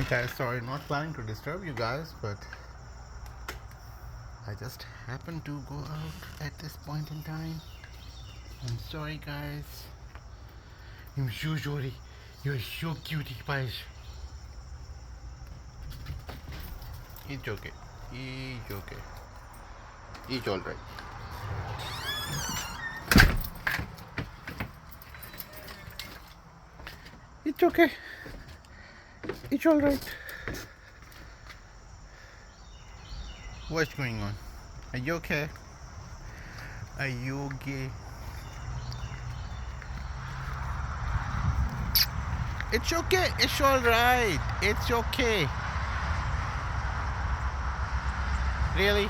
Guys, sorry, not planning to disturb you guys, but I just happened to go out at this point in time. I'm sorry, guys. I'm so sorry. You're so cutie pies. It's okay. It's okay. It's alright. It's okay. It's alright. What's going on? Are you okay? Are you okay? It's okay. It's alright. It's okay. Really?